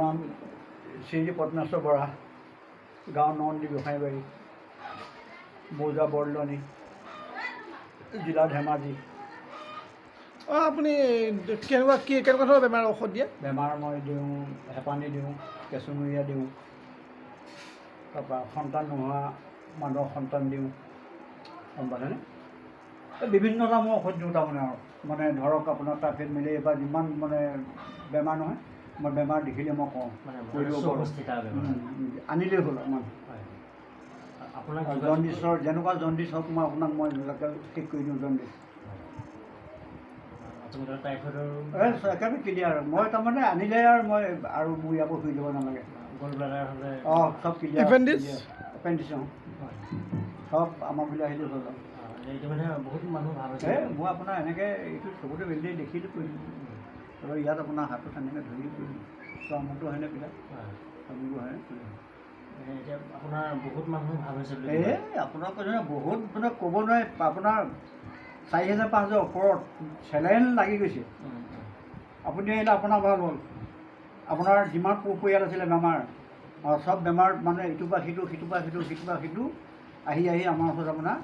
নাম শ্ৰী পদ্মেশ্বৰ বৰা, গাঁও নন্দী গোসাঁইবাৰী, মৌজা বৰদলনি, জিলা ধেমাজি। আপুনি কেনেকুৱা ধৰণৰ বেমাৰৰ ঔষধ দিয়ে? বেমাৰ মই দিওঁ, হেপানি দিওঁ, কেঁচুমৰীয়া দিওঁ, তাৰপৰা সন্তান নোহোৱা মানুহক সন্তান দিওঁ, গম পালেনে? বিভিন্নটা মই ঔষধ দিওঁ তাৰমানে আৰু মানে ধৰক আপোনাৰ টাইফয়েড মেলেৰিয়া বা যিমান মানে বেমাৰ নহয়, মই বেমাৰ দেখিলে মই কওঁ কৰিব পাৰোঁ, আনিলেই হ'ল আপোনাৰ জণ্ডিছৰ যেনেকুৱা জণ্ডিছ হওক মই আপোনাক মই ঠিক কৰি দিওঁ জণ্ডিছ। একেবাৰে ক্লিয়াৰ। মই তাৰমানে আনিলে আৰু মই আৰু মোৰ ইয়াৰ পৰা শুই যাব নালাগে। অঁ চব ক্লিয়াৰ। এপেণ্ডিছ চব আমাৰ বুলি আহিলে হ'ল। বহুত মানুহ ভাল হৈছে। মই আপোনাৰ এনেকৈ এইটো চকুতে বেলি দেখিলোঁ কৰিলোঁ আৰু ইয়াত আপোনাৰ হাতত এনেকৈ ধৰি কৰিলোঁ চমটো হয়নে পিলা চমবোৰ হয়। এতিয়া আপোনাৰ বহুত মানুহ ভাল হৈছে বুলি আপোনাৰ কৈছে বহুত মানে ক'ব নোৱাৰে। আপোনাৰ 4,000 5,000 ওপৰত চেলাইন লাগি গৈছে। আপুনি আহিলে আপোনাৰ ভাল হ'ল। আপোনাৰ যিমান পৰিয়াল আছিলে বেমাৰ চব বেমাৰ মানে ইটোৰ পৰা সিটো, সিটোৰ পৰা সিটো, সিটোৰ পৰা সিটো আহি আমাৰ ওচৰত আপোনাৰ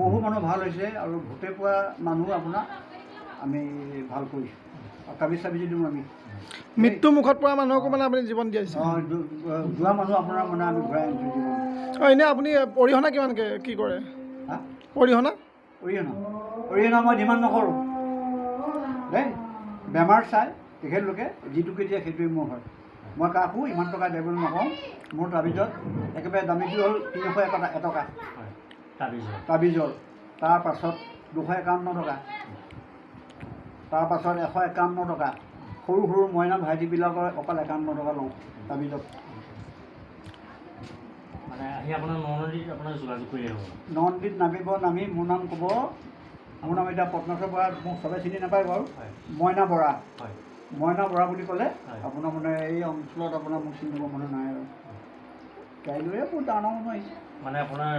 বহু মানুহ ভাল হৈছে আৰু ভোটে পোৱা মানুহ আপোনাৰ আমি ভাল কৰিছোঁ। কাবি চাবি দিওঁ আমি মৃত্যু মুখত পৰা মানুহকো মানে আপুনি জীৱন দিয়াইছে। যোৱা মানুহ আপোনাৰ মানে আমি ঘূৰাই আনিছোঁ জীৱন। এনেই আপুনি অৰিহণা কিমানকৈ কি কৰে? অৰিহণা মই ডিমাণ্ড নকৰোঁ দেই। বেমাৰ চাই তেখেতলোকে যিটোকে দিয়ে সেইটোৱে মোৰ হয়। মই কাকো ইমান টকা দিব বুলি নকওঁ। মোৰ তাবিজত একেবাৰে দামীটো হ'ল 300 এটকা তাবিজৰ, তাৰপাছত 251 টকা, তাৰপাছত 151 টকা। সৰু সৰু মইনা ভাইটিবিলাকৰ অকল 51 টকা লওঁ তাবিজত। মানে আহি আপোনাৰ ননদীত আপোনাৰ যোগাযোগ কৰি আহিব। ননদীত নামিব, নামি মোৰ নাম ক'ব। মোৰ নাম এতিয়া পদ্মেশ্বৰ বৰা। মোক চবে চিনি নাপায় বাৰু। মইনা বৰা, মইনা বৰা বুলি ক'লে আপোনাৰ মানে এই অঞ্চলত আপোনাৰ মোক চিনি পাব মানুহ নাই আৰু। কাইলৈয়ে বহুত ডাঙৰ মানুহ আহিছে। মানে আপোনাৰ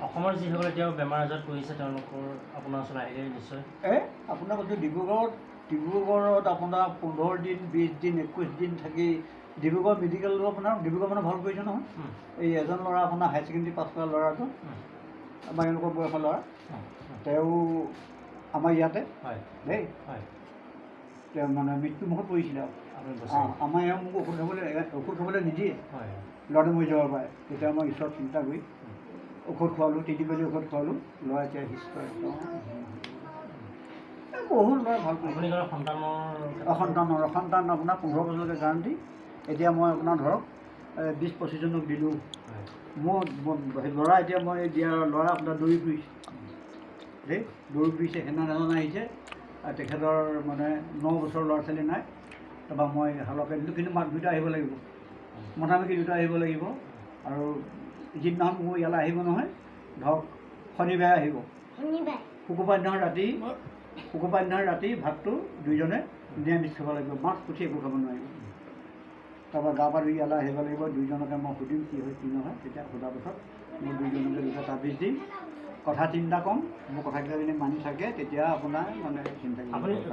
অসমৰ যিসকলে এতিয়াও বেমাৰ আজাৰত পৰিছে তেওঁলোকৰ আপোনাৰ ওচৰত আহিলে নিশ্চয়। আপোনাৰ কৈছোঁ ডিব্ৰুগড়ত আপোনাৰ 15 দিন 20 দিন 21 দিন থাকি ডিব্ৰুগড় মেডিকেলটো আপোনাৰ ডিব্ৰুগড় মানে ভাল কৰিছে নহয়। এই এজন ল'ৰা আপোনাৰ হায়াৰ ছেকেণ্ডেৰী পাছ কৰা ল'ৰাটো আমাৰ এওঁলোকৰ বয়সৰ ল'ৰা, তেওঁ আমাৰ ইয়াতে দেই তেওঁ মানে মৃত্যুমুখত পৰিছিলে আৰু আমাৰ এওঁ মোক ঔষধ খাবলৈ নিদিয়ে। ল'ৰাটো মৰি যাব পাৰে। তেতিয়া মই ঈশ্বৰ চিন্তা কৰি ঔষধ খোৱালোঁ, 3 বেজি ঔষধ খোৱালোঁ। ল'ৰা এতিয়া সুস্থ একদম বহুত ল'ৰা ভাল আপুনি সন্তান আপোনাৰ 15 বছৰলৈকে গাৰেণ্টি। এতিয়া মই আপোনাৰ ধৰক 20-25 জনক দিলোঁ। মোৰ ল'ৰা এতিয়া মই দিয়া ল'ৰা আপোনাৰ দৌৰি ফুৰিছে দেই, দৌৰি ফুৰিছে। সেইদিনাখন আহিছে তেখেতৰ মানে 9 বছৰ ল'ৰা ছোৱালী নাই। তাৰপৰা মই হালকে দিলোঁ, কিন্তু মাক দুটা আহিব লাগিব, মতামুখি দুটা আহিব লাগিব। আৰু যিদিনাখন মোৰ ইয়ালৈ আহিব নহয় ধৰক শনিবাৰে আহিব, শুকুৰবাৰ দিনাখন ৰাতি ভাতটো দুইজনে নিৰামিষ খাব লাগিব, মাছ পুঠি একো খাব নোৱাৰিব। তাৰপৰা গা পা ধুই ইয়ালৈ আহিব লাগিব। দুইজনকে মই সুধিম কি হয় কি নহয়। তেতিয়া সোধাৰ পাছত মই দুইজনকে দুটা তাবিজ দিম, কথা চিন্তা ক'ম। মোৰ কথাকেইটা যদি মানি থাকে তেতিয়া আপোনাৰ মানে চিন্তা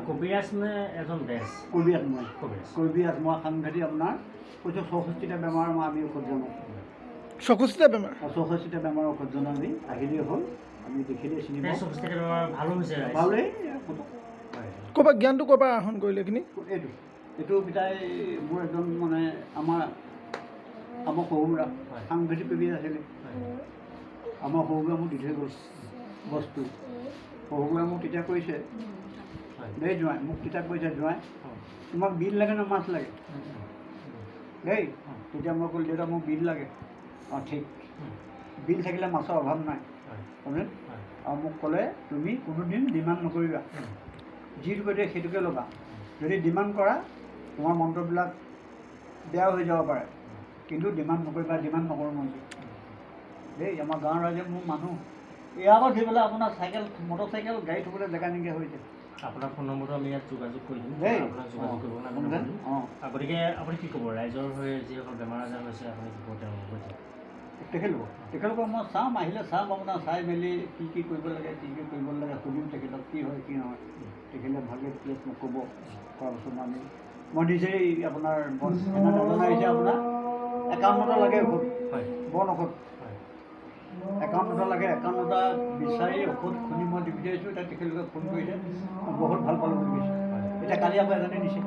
কবিৰাজ নে এজন বেজ? কবিৰাজ মই সাংঘাতিক আপোনাৰ কৈছোঁ 64টা বেমাৰ আমি ঔষধ জানো। 64টা বেমাৰ? 64টা বেমাৰৰ ঔষধ জানো আমি। আহিলেই হ'ল, আমি দেখিলেই চিনি পাওঁ। 64টা বেমাৰ ভালো হৈছে? ভালেই। ক'ৰবাত জ্ঞানটো ক'ৰ পৰা আহৰণ কৰিলে এইখিনি? এইটো পিতাই মোৰ এজন মানে আমাৰ শহুৰা সাংঘাতিক কবিৰাজ আছিলে। আমাৰ শহুৰে মোক দি থৈ গ'ল বস্তু। শহুৰে মোক তেতিয়া কৈছে দেই জোঁৱাই, মোক তেতিয়া কৈছে জোঁৱাই তোমাক বিল লাগে নে মাছ লাগে দেই? তেতিয়া মই ক'লোঁ দেউতা মোক বিল লাগে। অঁ ঠিক, বিল থাকিলে মাছৰ অভাৱ নাই। আৰু মোক ক'লে তুমি কোনোদিন ডিমাণ্ড নকৰিবা, যিটো কৈ দিয়ে সেইটোকে ল'বা। যদি ডিমাণ্ড কৰা তোমাৰ মন্ত্ৰবিলাক বেয়া হৈ যাব পাৰে, কিন্তু ডিমাণ্ড নকৰিবা। ডিমাণ্ড নকৰোঁ মই দেই। আমাৰ গাঁৱৰ ৰাইজে মোৰ মানুহ ইয়াৰ পৰা ধৰি পেলাই আপোনাৰ চাইকেল মটৰচাইকেল গাড়ী থ'বলৈ জেগা নাইকিয়া হৈছে। আপোনাৰ ফোন নম্বৰটো আমি ইয়াত যোগাযোগ কৰি দিম দেই। আপোনাক যোগাযোগ কৰিব গতিকে আপুনি কি ক'ব ৰাইজৰ হৈ যিসকল বেমাৰ আজাৰ হৈছে আপুনি কি ক'ব তেওঁলোকক? তেখেতলোকক মই চাম, আহিলে চাম আপোনাৰ চাই মেলি কি কি কৰিব লাগে কি কি কৰিব লাগে সুধিম তেখেতক কি হয় কি নহয়। তেখেতে ভালকৈ প্লেছ মোক ক'ব, কোৱাৰ পাছত আমি মই নিজেই আপোনাৰ এনে দাদা আহিছে আপোনাৰ 51টা লাগে ঔষধ হয় বন ঔষধ হয় 51টা লাগে 51টা বিচাৰি ঔষধ খুনি মই দি পঠিয়াইছোঁ এতিয়া তেখেতলোকে ফোন কৰিছে মই বহুত ভাল পালোঁ বুলি কৈছে এতিয়া কালি আকৌ এজনে দিছে